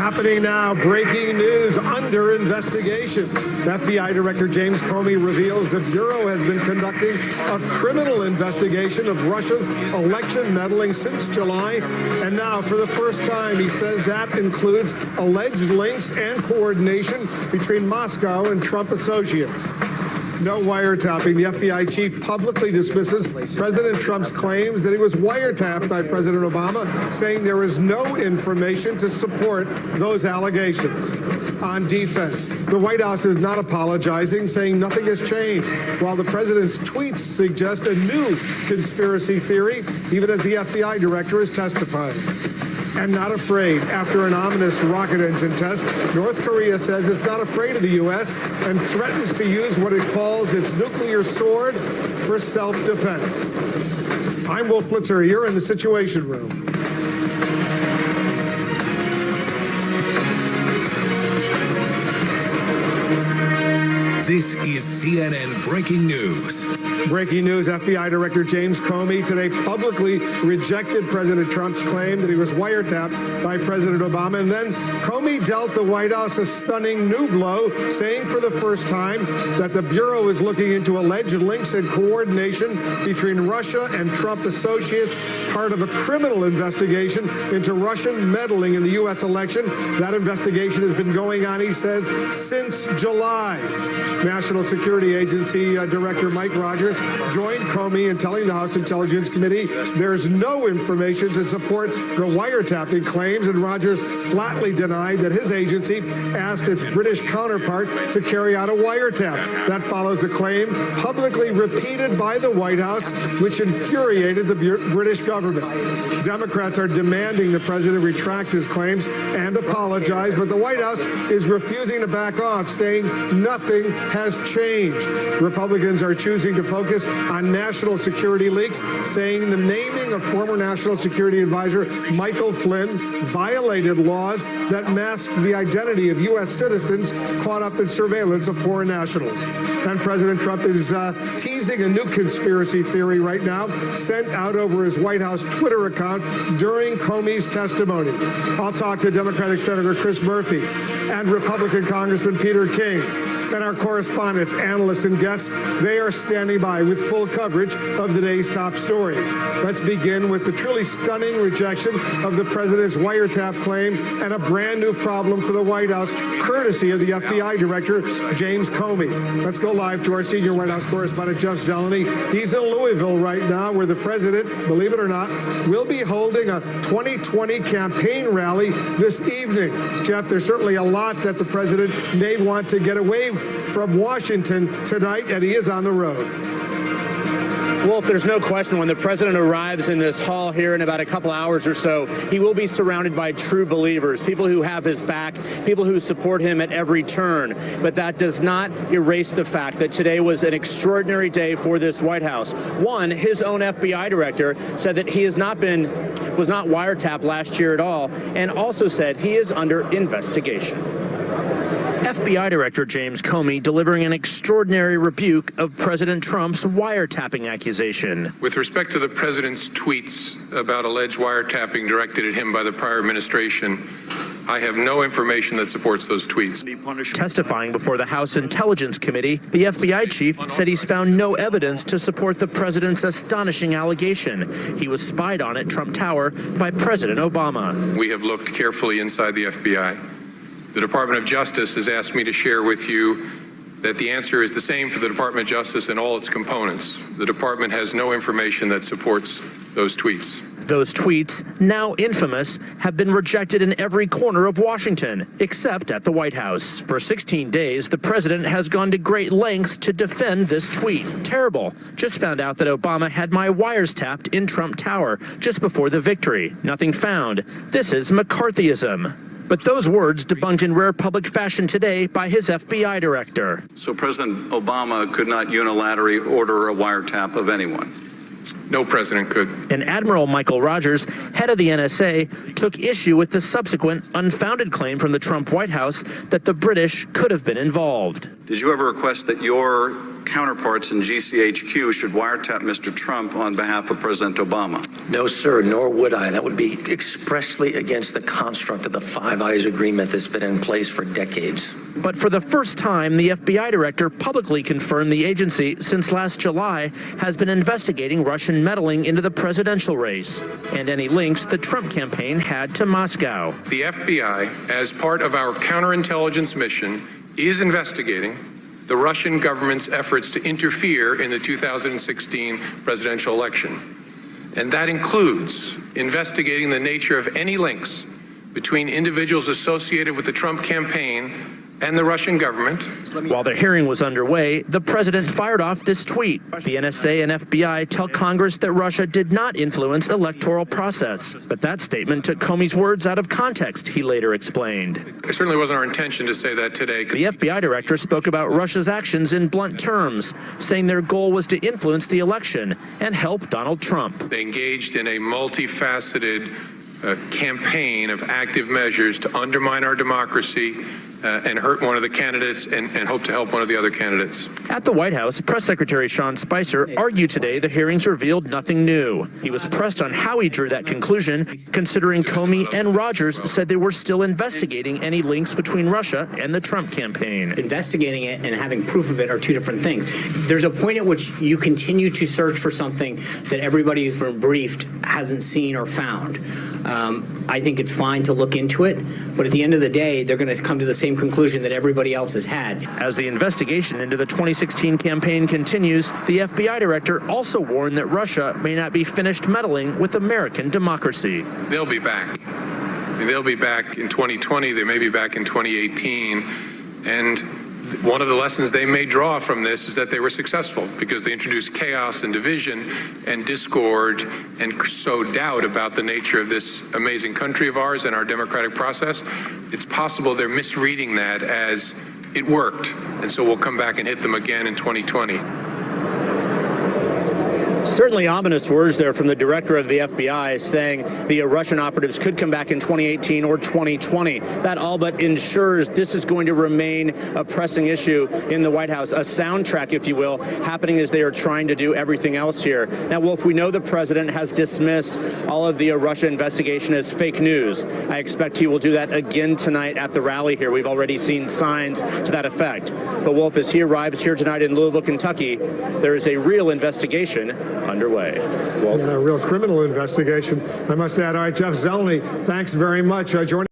Happening now, breaking news under investigation. FBI Director James Comey reveals the Bureau has been conducting a criminal investigation of Russia's election meddling since July. And now, for the first time, he says that includes alleged links and coordination between Moscow and Trump associates. No wiretapping. The FBI chief publicly dismisses President Trump's claims that he was wiretapped by President Obama, saying there is no information to support those allegations. On defense, the White House is not apologizing, saying nothing has changed, while the president's tweets suggest a new conspiracy theory, even as the FBI director is testifying. And not afraid. After an ominous rocket engine test, North Korea says it's not afraid of the U.S. and threatens to use what it calls its nuclear sword for self-defense. I'm Wolf Blitzer here in the Situation Room. This is CNN Breaking News. Breaking news, FBI Director James Comey today publicly rejected President Trump's claim that he was wiretapped by President Obama. And then Comey dealt the White House a stunning new blow, saying for the first time that the Bureau is looking into alleged links and coordination between Russia and Trump associates, part of a criminal investigation into Russian meddling in the U.S. election. That investigation has been going on, he says, since July. National Security Agency Director Mike Rogers joined Comey in telling the House Intelligence Committee there's no information to support the wiretapping claims, and Rogers flatly denied that his agency asked its British counterpart to carry out a wiretap. That follows a claim publicly repeated by the White House, which infuriated the British government. Democrats are demanding the president retract his claims and apologize, but the White House is refusing to back off, saying nothing has changed. Republicans are choosing to focus on national security leaks, saying the naming of former National Security Advisor Michael Flynn violated laws that masked the identity of U.S. citizens caught up in surveillance of foreign nationals. And President Trump is teasing a new conspiracy theory right now, sent out over his White House Twitter account during Comey's testimony. I'll talk to Democratic Senator Chris Murphy and Republican Congressman Peter King. And our correspondents, analysts, and guests, they are standing by with full coverage of the day's top stories. Let's begin with the truly stunning rejection of the president's wiretap claim and a brand new problem for the White House, courtesy of the FBI Director, James Comey. Let's go live to our senior White House correspondent, Jeff Zeleny. He's in Louisville right now, where the president, believe it or not, will be holding a 2020 campaign rally this evening. Jeff, there's certainly a lot that the president may want to get away from Washington tonight, and he is on the road. Wolf, there's no question when the president arrives in this hall here in about a couple hours or so, he will be surrounded by true believers, people who have his back, people who support him at every turn. But that does not erase the fact that today was an extraordinary day for this White House. One, his own FBI director said that he was not wiretapped last year at all, and also said he is under investigation. FBI Director James Comey delivering an extraordinary rebuke of President Trump's wiretapping accusation. With respect to the president's tweets about alleged wiretapping directed at him by the prior administration, I have no information that supports those tweets. Testifying before the House Intelligence Committee, the FBI chief said he's found no evidence to support the president's astonishing allegation. He was spied on at Trump Tower by President Obama. We have looked carefully inside the FBI. The Department of Justice has asked me to share with you that the answer is the same for the Department of Justice and all its components. The department has no information that supports those tweets. Those tweets, now infamous, have been rejected in every corner of Washington, except at the White House. For 16 days, the president has gone to great lengths to defend this tweet. Terrible. Just found out that Obama had my wires tapped in Trump Tower just before the victory. Nothing found. This is McCarthyism. But those words debunked in rare public fashion today by his FBI director. So President Obama could not unilaterally order a wiretap of anyone? No president could. And Admiral Michael Rogers, head of the NSA, took issue with the subsequent unfounded claim from the Trump White House that the British could have been involved. Did you ever request that your counterparts in GCHQ should wiretap Mr. Trump on behalf of President Obama? No, sir, nor would I. That would be expressly against the construct of the Five Eyes agreement that's been in place for decades. But for the first time, the FBI director publicly confirmed the agency, since last July, has been investigating Russian meddling into the presidential race and any links the Trump campaign had to Moscow. The FBI, as part of our counterintelligence mission, is investigating the Russian government's efforts to interfere in the 2016 presidential election. And that includes investigating the nature of any links between individuals associated with the Trump campaign and the Russian government. While the hearing was underway, the president fired off this tweet. The NSA and FBI tell Congress that Russia did not influence electoral process. But that statement took Comey's words out of context, he later explained. It certainly wasn't our intention to say that today. The FBI director spoke about Russia's actions in blunt terms, saying their goal was to influence the election and help Donald Trump. They engaged in a multifaceted campaign of active measures to undermine our democracy and hurt one of the candidates and hope to help one of the other candidates. At the White House, Press Secretary Sean Spicer argued today the hearings revealed nothing new. He was pressed on how he drew that conclusion, considering Comey and Rogers said they were still investigating any links between Russia and the Trump campaign. Investigating it and having proof of it are two different things. There's a point at which you continue to search for something that everybody who's been briefed hasn't seen or found. I think it's fine to look into it, but at the end of the day, they're going to come to the same conclusion that everybody else has had. As the investigation into the 2016 campaign continues, the FBI director also warned that Russia may not be finished meddling with American democracy. They'll be back. They'll be back in 2020. They may be back in 2018. And one of the lessons they may draw from this is that they were successful because they introduced chaos and division and discord and sowed doubt about the nature of this amazing country of ours and our democratic process. It's possible they're misreading that as it worked. And so we'll come back and hit them again in 2020. Certainly ominous words there from the director of the FBI saying the Russian operatives could come back in 2018 or 2020. That all but ensures this is going to remain a pressing issue in the White House, a soundtrack, if you will, happening as they are trying to do everything else here. Now, Wolf, we know the president has dismissed all of the Russia investigation as fake news. I expect he will do that again tonight at the rally here. We've already seen signs to that effect. But Wolf, as he arrives here tonight in Louisville, Kentucky, there is a real investigation underway. Yeah, a real criminal investigation, I must add. All right, Jeff Zeleny, thanks very much. Joining